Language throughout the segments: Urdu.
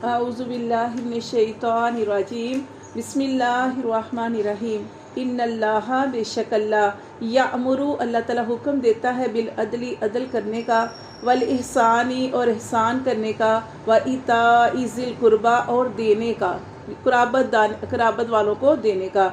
اعوذ باللہ من الشیطان الرجیم بسم اللہ الرحمن الرحیم ان اللہ بے شک اللہ یأمر اللہ تعالیٰ حکم دیتا ہے بالعدل عدل کرنے کا والاحسانی اور احسان کرنے کا وایتاء ذی القربی اور دینے کا قرابت والوں کو دینے کا.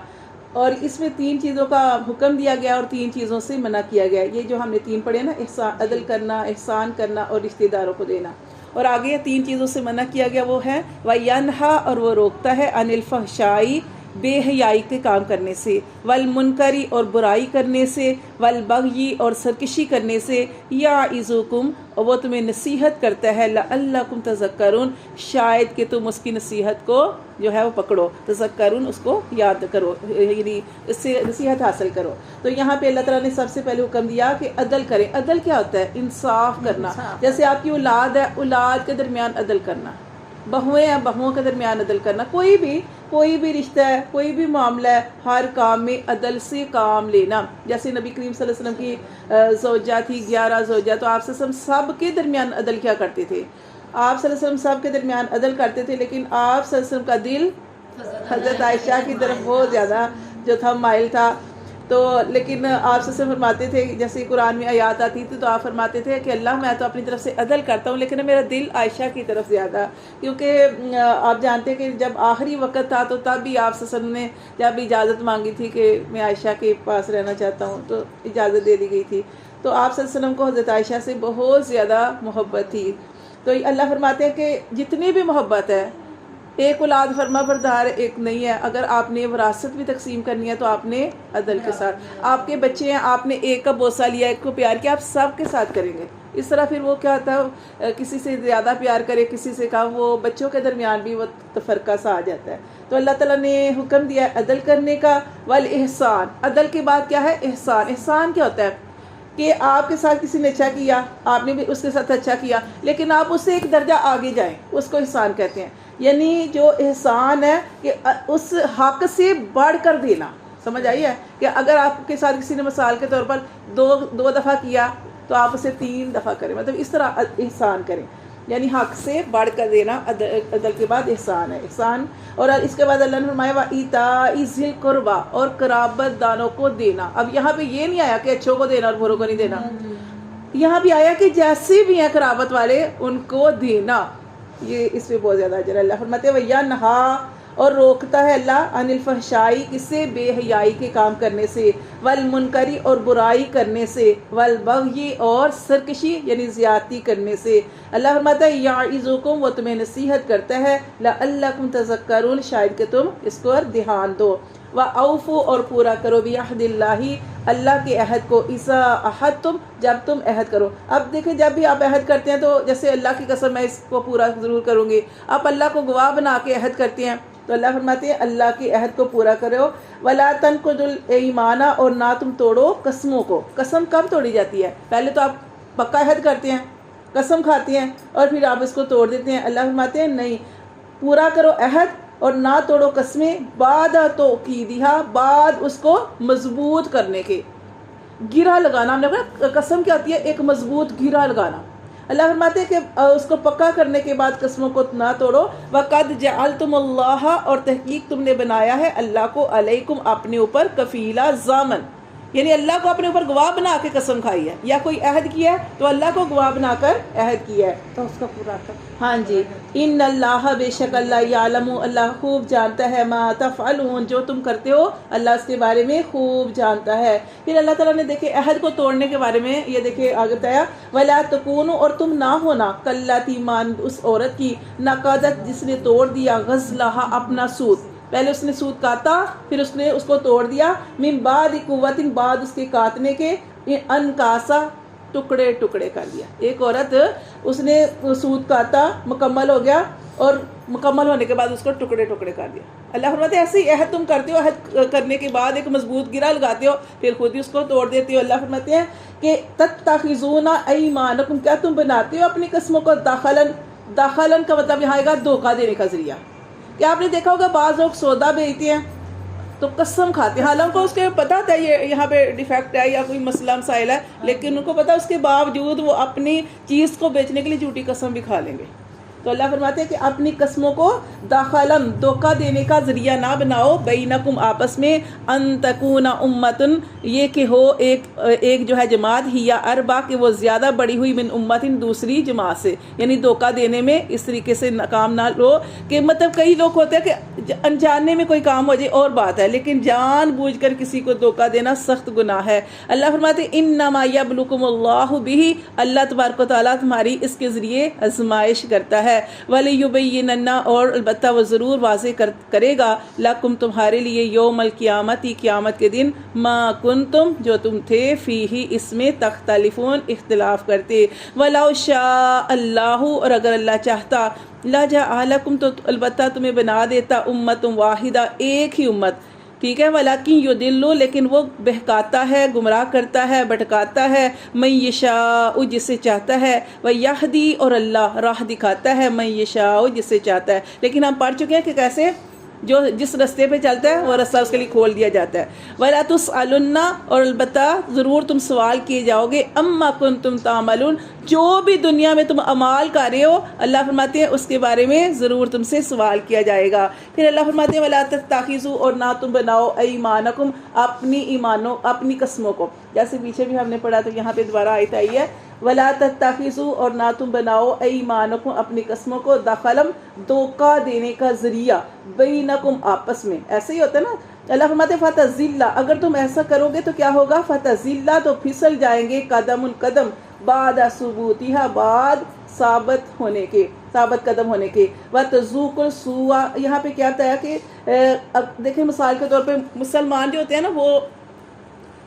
اور اس میں 3 چیزوں کا حکم دیا گیا اور 3 چیزوں سے منع کیا گیا. یہ جو ہم نے 3 پڑھے نا، احسان عدل کرنا، احسان کرنا اور رشتہ داروں کو دینا. اور آگے 3 چیزوں سے منع کیا گیا، وہ ہے وَيَنْهَا اور وہ روکتا ہے عَنِ الْفَحْشَاءِ بے حیائی کے کام کرنے سے، والمنکری اور برائی کرنے سے، والبغی اور سرکشی کرنے سے، یعظکم اور وہ تمہیں نصیحت کرتا ہے، لعلکم تذکرون شاید کہ تم اس کی نصیحت کو جو ہے وہ پکڑو، تذکرون اس کو یاد کرو، یعنی اس سے نصیحت حاصل کرو. تو یہاں پہ اللہ تعالیٰ نے سب سے پہلے حکم دیا کہ عدل کریں. عدل کیا ہوتا ہے؟ انصاف کرنا. جیسے آپ کی اولاد ہے، اولاد کے درمیان عدل کرنا، بہویں ہیں، بہوؤں کے درمیان عدل کرنا. کوئی بھی رشتہ ہے، کوئی بھی معاملہ ہے، ہر کام میں عدل سے کام لینا. جیسے نبی کریم صلی اللہ علیہ وسلم کی زوجہ تھی 11 زوجہ، تو آپ صلی اللہ علیہ وسلم سب کے درمیان عدل کیا کرتے تھے. آپ صلی اللہ علیہ وسلم سب کے درمیان عدل کرتے تھے، لیکن آپ صلی اللہ علیہ وسلم کا دل حضرت عائشہ کی طرف بہت زیادہ جو تھا مائل تھا. تو لیکن آپ سے فرماتے تھے، جیسے قرآن میں آیات آتی تھی تو آپ فرماتے تھے کہ اللہ میں تو اپنی طرف سے عدل کرتا ہوں، لیکن میرا دل عائشہ کی طرف زیادہ، کیونکہ آپ جانتے ہیں کہ جب آخری وقت تھا تو تب بھی آپ وسلم نے جب اجازت مانگی تھی کہ میں عائشہ کے پاس رہنا چاہتا ہوں تو اجازت دے دی گئی تھی. تو آپ صلی اللہ علیہ وسلم کو حضرت عائشہ سے بہت زیادہ محبت تھی. تو اللہ فرماتے ہیں کہ جتنی بھی محبت ہے، ایک اولاد فرما بردار ایک نہیں ہے. اگر آپ نے وراثت بھی تقسیم کرنی ہے تو آپ نے عدل کے ساتھ، آپ کے بچے ہیں، آپ نے ایک کا بوسہ لیا، ایک کو پیار کیا، آپ سب کے ساتھ کریں گے. اس طرح پھر وہ کیا ہوتا ہے، کسی سے زیادہ پیار کرے، کسی سے کم، وہ بچوں کے درمیان بھی وہ تفرقہ سا آ جاتا ہے. تو اللہ تعالیٰ نے حکم دیا ہے عدل کرنے کا. والاحسان، عدل کے بعد کیا ہے؟ احسان. احسان کیا ہوتا ہے کہ آپ کے ساتھ کسی نے اچھا کیا، آپ نے بھی اس کے ساتھ اچھا کیا، لیکن آپ اس سے ایک درجہ آگے جائیں، اس کو احسان کہتے ہیں. یعنی جو احسان ہے کہ اس حق سے بڑھ کر دینا. سمجھ آئی ہے کہ اگر آپ کے ساتھ کسی نے مثال کے طور پر دو دفعہ کیا تو آپ اسے 3 دفعہ کریں، مطلب اس طرح احسان کریں. یعنی حق سے بڑھ کر دینا عدل کے بعد احسان ہے. احسان. اور اس کے بعد اللہ نے فرمایا وَإِيتَاءِ ذِي الْقُرْبَى اور قرابت دانوں کو دینا. اب یہاں پہ یہ نہیں آیا کہ اچھوں کو دینا اور بروں کو نہیں دینا، یہاں بھی آیا کہ جیسے بھی ہیں قرابت والے ان کو دینا. یہ اس پہ بہت زیادہ اجر. اللہ فرماتے ہیں وَيَنْهَا اور روکتا ہے اللہ عن الفحشائی کس سے؟ بے حیائی کے کام کرنے سے، والمنکری اور برائی کرنے سے، والبغی اور سرکشی یعنی زیادتی کرنے سے. اللہ فرماتا ہے یعظکم وہ تمہیں نصیحت کرتا ہے، لعلکم تذکرون شاید کہ تم اس کو دھیان دو. وَأَوْفُوا اور پورا کرو بِعَہْدِ اللَّہِ اللہ کے عہد کو، اِذَا عَحَدتُم جب تم عہد کرو. اب دیکھیں جب بھی آپ عہد کرتے ہیں تو جیسے اللہ کی قسم میں اس کو پورا ضرور کروں گی، آپ اللہ کو گواہ بنا کے عہد کرتے ہیں تو اللہ فرماتے ہیں اللہ کے عہد کو پورا کرو. وَلَا تَنْقُضُوا الْأَيْمَانَ اور نہ تم توڑو قسموں کو. قسم کب توڑی جاتی ہے؟ پہلے تو آپ پکا عہد کرتے ہیں، قسم کھاتے ہیں اور پھر آپ اس کو توڑ دیتے ہیں. اللہ فرماتے ہیں نہیں، پورا کرو عہد اور نہ توڑو قسمیں، بعد توکیدہا بعد اس کو مضبوط کرنے کے. گرہ لگانا، ہم نے کہا قسم کیا ہوتی ہے؟ ایک مضبوط گرہ لگانا. اللہ فرماتے ہیں کہ اس کو پکا کرنے کے بعد قسموں کو نہ توڑو. وَقَدْ جَعَلْتُمُ اللَّهَ اور تحقیق تم نے بنایا ہے اللہ کو، علیکم اپنے اوپر، کفیلا ضامن یعنی اللہ کو اپنے اوپر گواہ بنا کے قسم کھائی ہے، یا کوئی عہد کیا ہے تو اللہ کو گواہ بنا کر عہد کیا ہے تو اس کو پورا کر. ہاں جی. ان اللہ بے شک اللہ یعلم اللہ خوب جانتا ہے، ما تفعلون جو تم کرتے ہو اللہ اس کے بارے میں خوب جانتا ہے. پھر اللہ تعالیٰ نے دیکھے عہد کو توڑنے کے بارے میں یہ دیکھے آگے بتایا ولا تکونوا اور تم نہ ہونا کلاتی مان اس عورت کی نقادت جس نے توڑ دیا غزلہا اپنا سوت. پہلے اس نے سوت کاتا پھر اس نے اس کو توڑ دیا، من بعد قوت بعد اس کے کاٹنے کے، انکاسا ٹکڑے ٹکڑے کر دیا. ایک عورت اس نے سوت کاتا مکمل ہو گیا اور مکمل ہونے کے بعد اس کو ٹکڑے ٹکڑے کر دیا. اللہ فرماتے ہیں ایسے ہی عہد تم کرتے ہو، عہد کرنے کے بعد ایک مضبوط گرہ لگاتے ہو پھر خود ہی اس کو توڑ دیتے ہو. اللہ فرماتے ہیں کہ تتخذون ایمانکم کیا تم بناتے ہو اپنی قسموں کو داخلن کا مطلب یہاں آئے گا دھوکہ دینے کا ذریعہ. کہ آپ نے دیکھا ہوگا بعض لوگ سودا بیچتے ہیں تو قسم کھاتے ہیں، حالانکہ اس کے پتہ تھا یہ یہاں پہ ڈیفیکٹ ہے یا کوئی مسئلہ مسائل ہے، لیکن ان کو پتہ اس کے باوجود وہ اپنی چیز کو بیچنے کے لیے جھوٹی قسم بھی کھا لیں گے. تو اللہ فرماتے ہیں کہ اپنی قسموں کو داخلن دھوکہ دینے کا ذریعہ نہ بناؤ، بینکم آپس میں، ان تکون امتن یہ کہ ہو ایک جو ہے جماعت ہی یا اربا کہ وہ زیادہ بڑی ہوئی من امتن دوسری جماعت سے، یعنی دھوکہ دینے میں اس طریقے سے ناکام نہ لو کہ مطلب کئی لوگ ہوتے ہیں کہ انجانے میں کوئی کام ہو جائے اور بات ہے، لیکن جان بوجھ کر کسی کو دھوکہ دینا سخت گناہ ہے۔ اللہ فرماتے ہیں انما یبلوکم اللہ بہ، اللہ تبارک و تعالیٰ تمہاری اس کے ذریعے آزمائش کرتا ہے، وَلِيُبَيِّنَنَّ اور البتہ وہ ضرور واضح کرے گا، لَكُمْ تمہارے لیے یوم القیامت قیامت کے دن، ما کنتم جو تم تھے، فیہ اس میں، تختلفون اختلاف کرتے، وَلَوْ شَاءَ اللہ اور اگر اللہ چاہتا، لَجَعَلَكُمْ تو البتہ تمہیں بنا دیتا امت واحدہ ایک ہی امت، ٹھیک ہے، ولیکن یضل لیکن وہ بہکاتا ہے، گمراہ کرتا ہے، بھٹکاتا ہے، من یشاء جسے چاہتا ہے، ویہدی اور اللہ راہ دکھاتا ہے، من یشاء جسے چاہتا ہے۔ لیکن ہم پڑھ چکے ہیں کہ کیسے جو جس رستے پہ چلتا ہے وہ رستہ اس کے لیے کھول دیا جاتا ہے۔ وَلَا تُسْأَلُنَّ اور البتہ ضرور تم سوال کیے جاؤ گے، اما کنتم تعملون جو بھی دنیا میں تم اعمال کر رہے ہو، اللہ فرماتے ہیں اس کے بارے میں ضرور تم سے سوال کیا جائے گا۔ پھر اللہ فرماتے ہیں وَلَا تَتَّخِذُوا اور نہ تم بناؤ ایمانکم اپنی قسموں کو، جیسے پیچھے بھی ہم نے پڑھا تو یہاں پہ دوبارہ آیت آئی ہے، وَلَا تَتَّخِذُوا اور نہ تم بناؤ ایمانکم اپنی قسموں کو، دخلم دھوکہ دینے کا ذریعہ، بینکم آپس میں، ایسے ہی ہوتا ہے نا۔ اللہ فرماتے فتزل اگر تم ایسا کرو گے تو کیا ہوگا، فتزل تو پھسل جائیں گے، قدم قدم، بعد ثبوتها بعد ثابت قدم ہونے کے، وتذوق السوء یہاں پہ کیا تھا کہ اب دیکھیں مثال کے طور پہ مسلمان جو ہوتے ہیں نا، وہ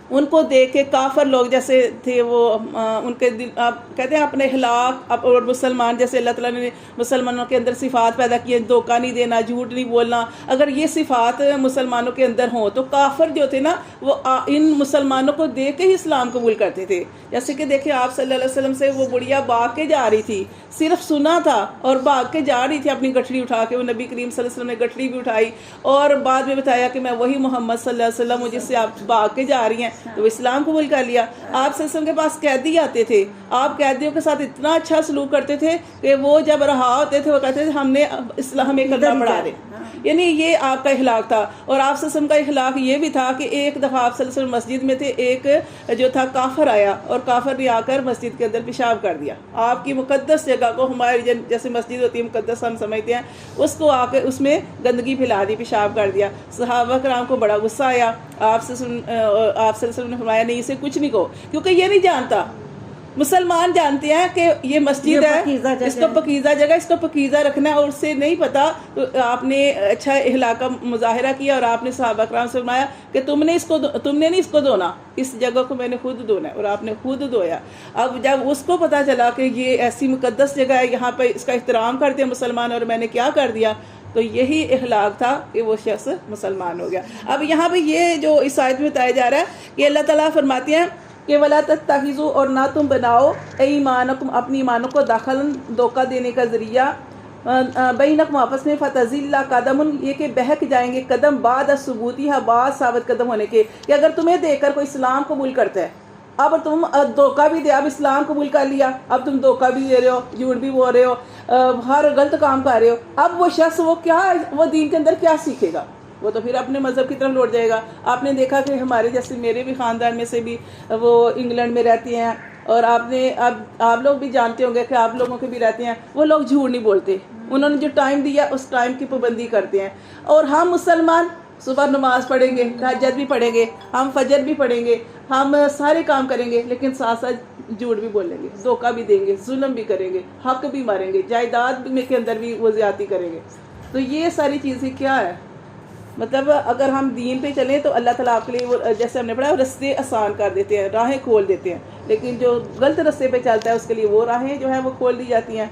ان کو دیکھ کے کافر لوگ جیسے تھے وہ ان کے دل آپ کہتے ہیں اپنے اخلاق اور مسلمان جیسے اللہ تعالیٰ نے مسلمانوں کے اندر صفات پیدا کی ہیں، دھوکہ نہیں دینا، جھوٹ نہیں بولنا، اگر یہ صفات مسلمانوں کے اندر ہوں تو کافر جو تھے نا وہ ان مسلمانوں کو دیکھ کے ہی اسلام قبول کرتے تھے۔ جیسے کہ دیکھیں آپ صلی اللہ علیہ وسلم سے وہ بڑھیا بھاگ کے جا رہی تھی، صرف سنا تھا اور بھاگ کے جا رہی تھی اپنی گٹھڑی اٹھا کے، وہ نبی کریم صلی اللہ علیہ وسلم نے گٹھڑی بھی اٹھائی اور بعد میں بتایا کہ میں وہی محمد صلی اللہ علیہ وسلم ہوں جس سے آپ بھاگ کے جا رہی ہیں، تو وہ اسلام قبول کر لیا۔ آپ صلی اللہ علیہ وسلم کے پاس قیدی آتے تھے، آپ قیدیوں کے ساتھ اتنا اچھا سلوک کرتے تھے کہ وہ جب رہا ہوتے تھے وہ کہتے تھے ہم نے اسلام ہمیں کلمہ پڑھا دے، یعنی یہ آپ کا اخلاق تھا۔ اور آپ صلی اللہ علیہ وسلم کا اخلاق یہ بھی تھا کہ ایک دفعہ آپ صلی اللہ علیہ وسلم مسجد میں تھے، ایک جو تھا کافر آیا اور کافر نے آ کر مسجد کے اندر پیشاب کر دیا، آپ کی مقدس جگہ کو، ہماری جیسے مسجد ہوتی ہے مقدس ہم سمجھتے ہیں، اس کو آ کے اس میں گندگی پھیلا دی، پیشاب کر دیا۔ صحابہ کرام کو بڑا غصہ آیا، آپ صلی اللہ علیہ وسلم نے فرمایا نہیں اسے کچھ نہیں کہو، کیونکہ یہ نہیں جانتا، مسلمان جانتے ہیں کہ یہ مسجد ہے، اس کو پکیزہ جگہ، اس کو پکیزہ رکھنا ہے، اور اس سے نہیں پتا۔ آپ نے اچھا اخلاق کا مظاہرہ کیا اور آپ نے صحابہ کرام سے فرمایا کہ تم نے نہیں اس کو دھونا، اس جگہ کو میں نے خود دھونا ہے، اور آپ نے خود دھویا۔ اب جب اس کو پتا چلا کہ یہ ایسی مقدس جگہ ہے، یہاں پہ اس کا احترام کرتے ہیں مسلمان، اور میں نے کیا کر دیا، تو یہی اخلاق تھا کہ وہ شخص مسلمان ہو گیا۔ اب یہاں پہ یہ جو اس آیت میں بتایا جا رہا ہے کہ اللہ تعالیٰ فرماتے ہیں کہ وَلَا تَتَّخِذُوا اور نہ تم بناؤ ایمانکم اپنی ایمانوں کو دخلاً دھوکہ دینے کا ذریعہ، بینکم آپس میں، فتزل قدم یہ کہ بہک جائیں گے قدم، بعد ثبوتها بعد ثابت قدم ہونے کے، کہ اگر تمہیں دیکھ کر کوئی اسلام قبول کرتا ہے، اب تم دھوکہ بھی دے، اب اسلام قبول کر لیا، اب تم دھوکہ بھی دے رہے ہو، جھوٹ بھی بول رہے ہو، ہر غلط کام کر رہے ہو، اب وہ شخص وہ دین کے اندر کیا سیکھے گا، وہ تو پھر اپنے مذہب کی طرف لوٹ جائے گا۔ آپ نے دیکھا کہ ہمارے جیسے میرے بھی خاندان میں سے بھی وہ انگلینڈ میں رہتی ہیں، اور آپ لوگ بھی جانتے ہوں گے کہ آپ لوگوں کے بھی رہتے ہیں، وہ لوگ جھوٹ نہیں بولتے، انہوں نے جو ٹائم دیا اس ٹائم کی پابندی کرتے ہیں۔ اور ہم مسلمان صبح نماز پڑھیں گے، تہجد بھی پڑھیں گے، ہم فجر بھی پڑھیں گے، ہم سارے کام کریں گے، لیکن ساتھ ساتھ جھوٹ بھی بولیں گے، دھوکہ بھی دیں گے، ظلم بھی کریں گے، حق بھی ماریں گے، جائیداد کے اندر بھی وہ زیادتی کریں گے۔ تو یہ ساری چیزیں کیا ہے، مطلب اگر ہم دین پہ چلیں تو اللہ تعالیٰ آپ کے لیے وہ جیسے ہم نے پڑھا رستے آسان کر دیتے ہیں، راہیں کھول دیتے ہیں، لیکن جو غلط رستے پہ چلتا ہے اس کے لیے وہ راہیں جو ہیں وہ کھول دی جاتی ہیں۔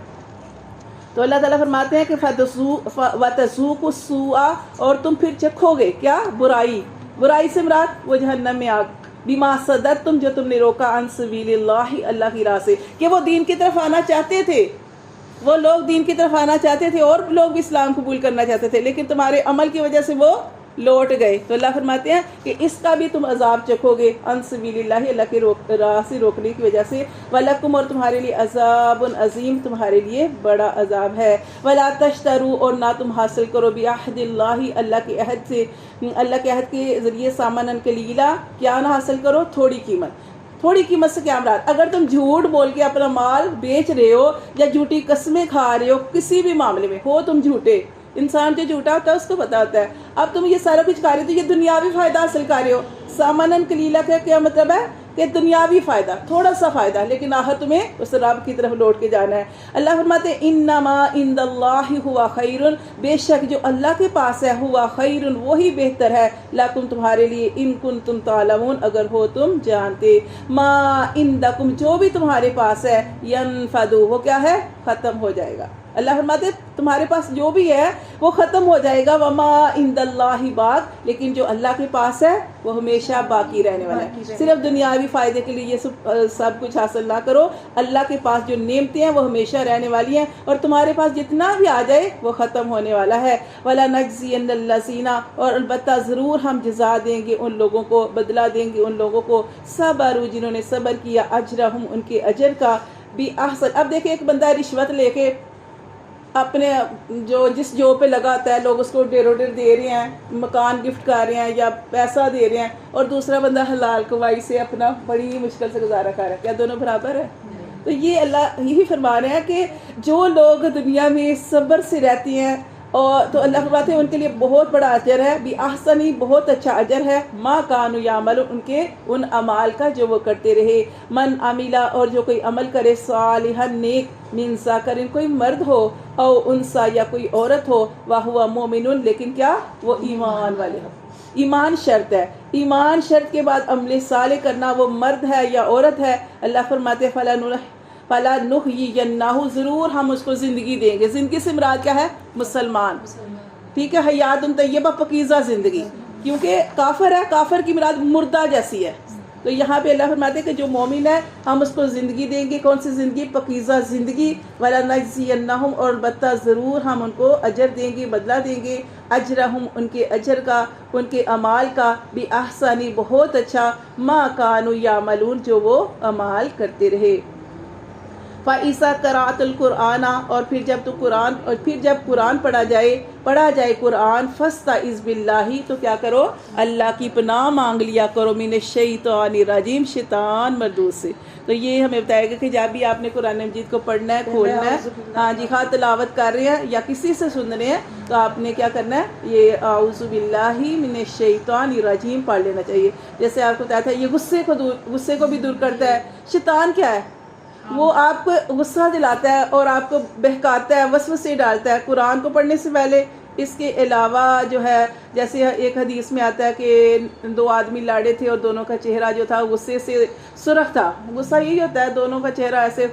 تو اللہ تعالیٰ فرماتے ہیں کہ وَتَذُوقُوا السُّوءَ اور تم پھر چکھو گے کیا، برائی سے مراد وہ جہنم میں آگ، بِمَا صَدَدتُم جو تم نے روکا عن سبیل اللہ اللہ کی راہ سے، کہ وہ دین کی طرف آنا چاہتے تھے، وہ لوگ دین کی طرف آنا چاہتے تھے اور لوگ بھی اسلام قبول کرنا چاہتے تھے، لیکن تمہارے عمل کی وجہ سے وہ لوٹ گئے تو اللہ فرماتے ہیں کہ اس کا بھی تم عذاب چکھو گے ان سبیل اللہ، اللہ کے راہ سے روکنے کی وجہ سے، وَلَكُمْ اور تمہارے لیے عذاب عظیم، تمہارے لیے بڑا عذاب ہے، وَلَا تَشْتَرُوا اور نہ تم حاصل کرو بِعَهْدِ اللَّهِ اللہ کے عہد سے، اللہ کے عہد کے ذریعے سامانن قلیلا، کیا نہ حاصل کرو؟ تھوڑی قیمت۔ تھوڑی قیمت سے کیا مراد؟ اگر تم جھوٹ بول کے اپنا مال بیچ رہے ہو یا جھوٹی قسمیں کھا رہے ہو کسی بھی معاملے میں، ہو تم جھوٹے، انسان جو جھوٹا ہوتا ہے اس کو پتا ہوتا ہے، اب تم یہ سارا کچھ کھا رہے ہو تو یہ دنیاوی فائدہ حاصل کر رہے ہو۔ سامانن قلیلا کا کیا مطلب ہے؟ کہ دنیاوی فائدہ، تھوڑا سا فائدہ، لیکن آخر تمہیں اس رب کی طرف لوٹ کے جانا ہے۔ اللہ فرماتے ہیں انما عند اللہ ہوا خیر، بے شک جو اللہ کے پاس ہے ہوا خیر، وہی بہتر ہے، لکم تمہارے لیے، ان کنتم تعلمون اگر ہو تم جانتے، ما عندکم جو بھی تمہارے پاس ہے، ینفد وہ کیا ہے؟ ختم ہو جائے گا۔ اللہ فرماتے تمہارے پاس جو بھی ہے وہ ختم ہو جائے گا، وما عند اللہ باق، لیکن جو اللہ کے پاس ہے وہ ہمیشہ باقی رہنے والا ہے۔ صرف دنیاوی فائدے کے لیے یہ سب کچھ حاصل نہ کرو، اللہ کے پاس جو نعمتیں ہیں وہ ہمیشہ رہنے والی ہیں، اور تمہارے پاس جتنا بھی آ جائے وہ ختم ہونے والا ہے۔ وَلَنَجْزِيَنَّ الَّذِينَ اور البتہ ضرور ہم جزا دیں گے ان لوگوں کو، بدلہ دیں گے ان لوگوں کو، صبروا جنہوں نے صبر کیا، اجرہم ان کے اجر کا، بھی احسن۔ اب دیکھیں ایک بندہ رشوت لے کے اپنے جس جو پہ لگاتا ہے، لوگ اس کو ڈیرو ڈیر دے رہے ہیں، مکان گفٹ کر رہے ہیں یا پیسہ دے رہے ہیں، اور دوسرا بندہ حلال کمائی سے اپنا بڑی مشکل سے گزارا کر رہا ہے، کیا دونوں برابر ہے؟ تو یہ اللہ یہی فرما رہے ہیں کہ جو لوگ دنیا میں صبر سے رہتی ہیں اور تو اللہ فرماتے ہیں ان کے لیے بہت بڑا اجر ہے، بھی احسنی بہت اچھا اجر ہے، ما کانوا یعملون ان کے ان اعمال کا جو وہ کرتے رہے، من عملا اور جو کوئی عمل کرے، صالحا نیک، من ذکر کوئی مرد ہو، او انسا یا کوئی عورت ہو، وہو مومن لیکن کیا وہ ایمان والے ہو۔ ایمان شرط ہے، ایمان شرط کے بعد عمل صالح کرنا، وہ مرد ہے یا عورت ہے، اللہ فرماتے فلا نحیینہ ضرور ہم اس کو زندگی دیں گے۔ زندگی سے مراد کیا ہے؟ مسلمان، ٹھیک ہے، حیات طیبہ پاکیزہ زندگی، کیونکہ کافر ہے، کافر کی مراد مردہ جیسی ہے، تو یہاں پہ اللہ فرماتے ہیں کہ جو مومن ہے ہم اس کو زندگی دیں گے، کون سی زندگی؟ پاکیزہ زندگی، وَلَنَجْزِيَنَّهُمْ اور البتہ ضرور ہم ان کو اجر دیں گے، بدلہ دیں گے، اجرہم ان کے اجر کا، ان کے اعمال کا، بھی احسنی بہت اچھا، ما کانوا یعملون جو وہ اعمال کرتے رہے۔ فَإِذَا قَرَأْتَ الْقُرْآنَ اور پھر جب قرآن پڑھا جائے قرآن، فَاسْتَعِذْ بِاللَّهِ تو کیا کرو؟ اللہ کی پناہ مانگ لیا کرو، مِنَ الشَّیطَانِ الرَّجِیمِ شیطان مردود سے۔ تو یہ ہمیں بتائے گا کہ جب بھی آپ نے قرآن مجید کو پڑھنا ہے، کھولنا ہے، ہاں جی، خواہ تلاوت کر رہے ہیں یا کسی سے سن رہے ہیں، تو آپ نے کیا کرنا ہے؟ یہ اعوذ باللہ من الشیطان الرجیم پڑھ لینا چاہیے۔ جیسے آپ کو بتایا تھا یہ غصے کو بھی دور کرتا ہے۔ شیطان کیا ہے؟ وہ آپ کو غصہ دلاتا ہے اور آپ کو بہکاتا ہے، وسوسے ڈالتا ہے قرآن کو پڑھنے سے پہلے۔ اس کے علاوہ جو ہے جیسے ایک حدیث میں آتا ہے کہ 2 آدمی لاڑے تھے اور دونوں کا چہرہ جو تھا غصے سے سرخ تھا۔ غصہ یہی ہوتا ہے، دونوں کا چہرہ ایسے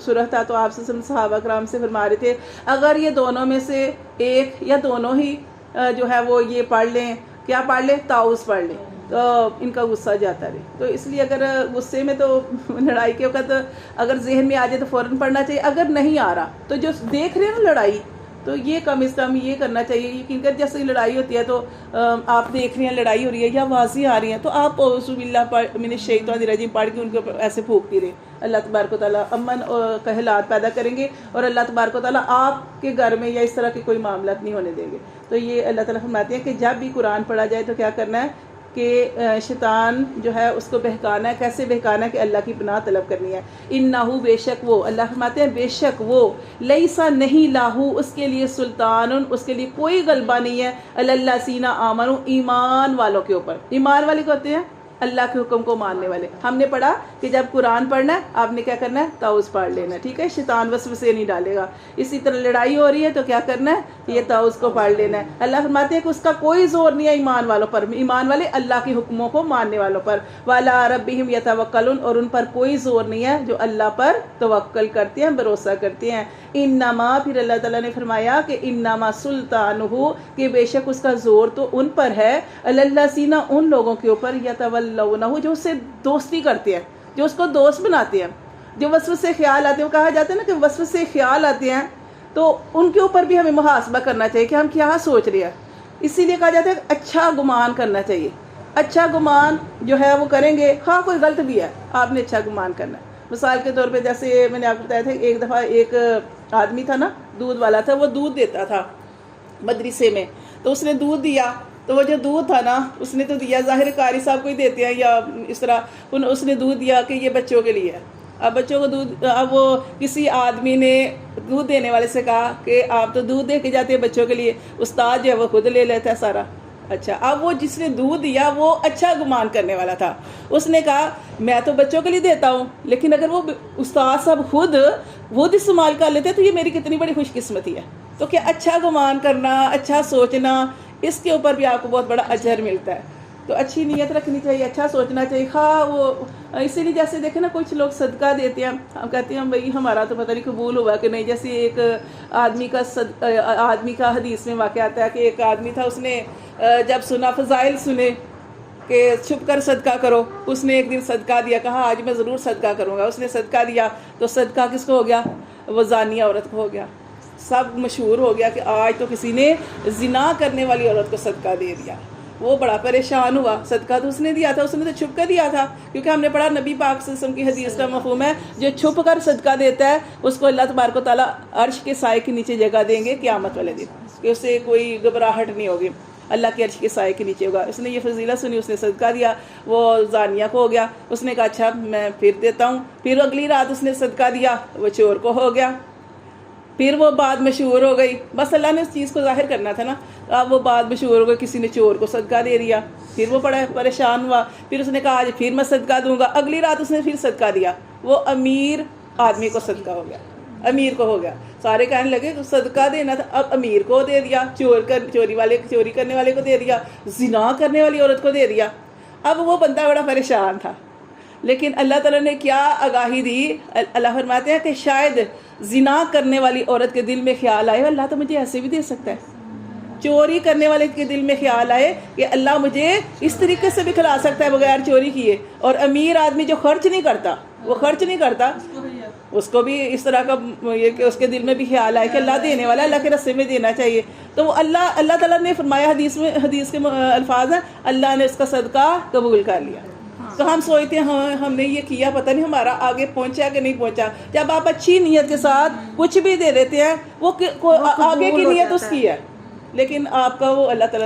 سرخ تھا، تو آپ صحابہ کرام سے فرما رہے تھے اگر یہ دونوں میں سے ایک یا دونوں ہی جو ہے وہ یہ پڑھ لیں، کیا پڑھ لیں؟ تعوذ پڑھ لیں، تو ان کا غصہ جاتا رہے۔ تو اس لیے اگر غصے میں تو لڑائی کے وقت اگر ذہن میں آ جائے تو فوراً پڑھنا چاہیے، اگر نہیں آ رہا تو جو دیکھ رہے ہیں نا لڑائی، تو یہ کم از کم یہ کرنا چاہیے، یقین کر جیسے لڑائی ہوتی ہے تو آپ دیکھ رہے ہیں لڑائی ہو رہی ہے یا واضح آ رہی ہیں، تو آپ اعوذ باللہ من الشیطان الرجیم پڑھ کے ان کے اوپر ایسے پھونکتی رہیں۔ اللہ تبارک و تعالیٰ امن کا حالات پیدا کریں گے، اور اللہ تبارک و تعالیٰ آپ کے گھر میں یا اس طرح کے کوئی معاملات نہیں ہونے دیں گے۔ تو یہ اللہ تعالیٰ فرماتے ہیں کہ جب بھی قرآن پڑھا جائے تو کیا کرنا ہے کہ شیطان جو ہے اس کو بہکانا ہے۔ کیسے بہکانا ہے؟ کہ اللہ کی پناہ طلب کرنی ہے۔ انہو بے شک وہ، اللہ فرماتے ہیں بے شک وہ، لیسا نہیں لاہو اس کے لیے سلطان، اس کے لیے کوئی غلبہ نہیں ہے، اللہ سینا آمنو ایمان والوں کے اوپر۔ ایمان والے کو ہوتے ہیں اللہ کے حکم کو ماننے والے۔ ہم نے پڑھا کہ جب قرآن پڑھنا ہے آپ نے کیا کرنا ہے؟ تعوذ پڑھ لینا ہے، ٹھیک ہے، شیطان وسوسے نہیں ڈالے گا۔ اسی طرح لڑائی ہو رہی ہے تو کیا کرنا ہے؟ یہ تعوذ کو پڑھ لینا ہے۔ اللہ فرماتے ہیں کہ اس کا کوئی زور نہیں ہے ایمان والوں پر، ایمان والے اللہ کے حکموں کو ماننے والوں پر۔ وَعَلَىٰ رَبِّهِمْ يَتَوَكَّلُونَ اور ان پر کوئی زور نہیں ہے جو اللہ پر توکل کرتے ہیں، بھروسہ کرتے ہیں۔ انما پھر اللہ تعالیٰ نے فرمایا کہ انما سلطانہ کہ بے شک اس کا زور تو ان پر ہے، اللہ سینا ان لوگوں کے اوپر، یتولونہ جو اس سے دوستی کرتے ہیں، جو اس کو دوست بناتے ہیں، جو وسوسے خیال آتے ہیں، وہ کہا جاتا ہے نا کہ وسوسے خیال آتے ہیں، تو ان کے اوپر بھی ہمیں محاسبہ کرنا چاہیے کہ ہم کیا سوچ رہے ہیں۔ اسی لیے کہا جاتا ہے کہ اچھا گمان کرنا چاہیے. اچھا گمان جو ہے وہ کریں گے، ہاں کوئی غلط بھی ہے، آپ نے اچھا گمان کرنا ہے. مثال کے طور پہ جیسے میں نے آپ کو بتایا تھا، ایک دفعہ ایک آدمی تھا نا، دودھ والا تھا، وہ دودھ دیتا تھا مدرسے میں. تو اس نے دودھ دیا، تو وہ جو دودھ تھا نا اس نے تو دیا، ظاہر قاری صاحب کو ہی دیتے ہیں یا اس طرح، اس نے دودھ دیا کہ یہ بچوں کے لیے ہے. اب بچوں کو دودھ، اب وہ کسی آدمی نے دودھ دینے والے سے کہا کہ آپ تو دودھ دے کے جاتے ہیں بچوں کے لیے، استاد جو ہے وہ خود لے لیتا ہے سارا. اچھا، اب وہ جس نے دودھ دیا وہ اچھا گمان کرنے والا تھا، اس نے کہا میں تو بچوں کے لیے دیتا ہوں، لیکن اگر وہ استاد صاحب خود استعمال کر لیتے تو یہ میری کتنی بڑی خوش قسمتی ہے. تو کیا اچھا گمان کرنا، اچھا سوچنا، اس کے اوپر بھی آپ کو بہت بڑا اجر ملتا ہے. تو اچھی نیت رکھنی چاہیے، اچھا سوچنا چاہیے. خواہ وہ اسی لیے جیسے دیکھیں نا کچھ لوگ صدقہ دیتے ہیں، ہم کہتے ہیں بھائی ہمارا تو پتہ نہیں قبول ہوا کہ نہیں. جیسے ایک آدمی کا حدیث میں واقعہ آتا ہے کہ ایک آدمی تھا، اس نے جب سنا فضائل سنے کہ چھپ کر صدقہ کرو، اس نے ایک دن صدقہ دیا، کہا آج میں ضرور صدقہ کروں گا. اس نے صدقہ دیا تو صدقہ کس کو ہو گیا؟ وہ زانیہ عورت کو ہو گیا. سب مشہور ہو گیا کہ آج تو کسی نے زنا کرنے والی عورت کو صدقہ دے دیا. وہ بڑا پریشان ہوا. صدقہ تو اس نے دیا تھا، اس نے تو چھپ کر دیا تھا، کیونکہ ہم نے پڑھا نبی پاک صلی اللہ علیہ وسلم کی حدیث کا مفہوم ہے جو چھپ کر صدقہ دیتا ہے اس کو اللہ تبارک و تعالیٰ عرش کے سائے کے نیچے جگہ دیں گے قیامت والے دن، کہ اسے کوئی گھبراہٹ نہیں ہوگی، اللہ کے عرش کے سائے کے نیچے ہوگا. اس نے یہ فضیلت سنی، اس نے صدقہ دیا، وہ زانیہ کو ہو گیا. اس نے کہا اچھا میں پھر دیتا ہوں. پھر اگلی رات اس نے صدقہ دیا، وہ چور کو ہو گیا. پھر وہ بات مشہور ہو گئی، بس اللہ نے اس چیز کو ظاہر کرنا تھا نا. اب وہ بات مشہور ہو گئی، کسی نے چور کو صدقہ دے دیا. پھر وہ بڑا پریشان ہوا. پھر اس نے کہا آج پھر میں صدقہ دوں گا. اگلی رات اس نے پھر صدقہ دیا، وہ امیر آدمی کو صدقہ ہو گیا، امیر کو ہو گیا. سارے کہنے لگے صدقہ دینا تھا، اب امیر کو دے دیا، چوری کرنے والے کو دے دیا، زنا کرنے والی عورت کو دے دیا. اب وہ بندہ بڑا پریشان تھا، لیکن اللہ تعالیٰ نے کیا آگاہی دی؟ اللہ فرماتے ہیں کہ شاید زنا کرنے والی عورت کے دل میں خیال آئے اللہ تو مجھے ایسے بھی دے سکتا ہے. چوری کرنے والے کے دل میں خیال آئے کہ اللہ مجھے اس طریقے سے بھی کھلا سکتا ہے بغیر چوری کیے. اور امیر آدمی جو خرچ نہیں کرتا، وہ خرچ نہیں کرتا، اس کو بھی اس طرح کا یہ کہ اس کے دل میں بھی خیال آئے کہ اللہ دینے والا، اللہ کے راستے میں دینا چاہیے. تو وہ اللہ تعالیٰ نے فرمایا، حدیث کے الفاظ ہیں، اللہ نے اس کا صدقہ قبول کر لیا. تو ہم سوچتے ہیں ہم نے یہ کیا، پتہ نہیں ہمارا آگے پہنچا کہ نہیں پہنچا. جب آپ اچھی نیت کے ساتھ کچھ بھی دے دیتے ہیں، وہ آگے کی نیت اس کی ہے، لیکن آپ کا وہ اللہ تعالیٰ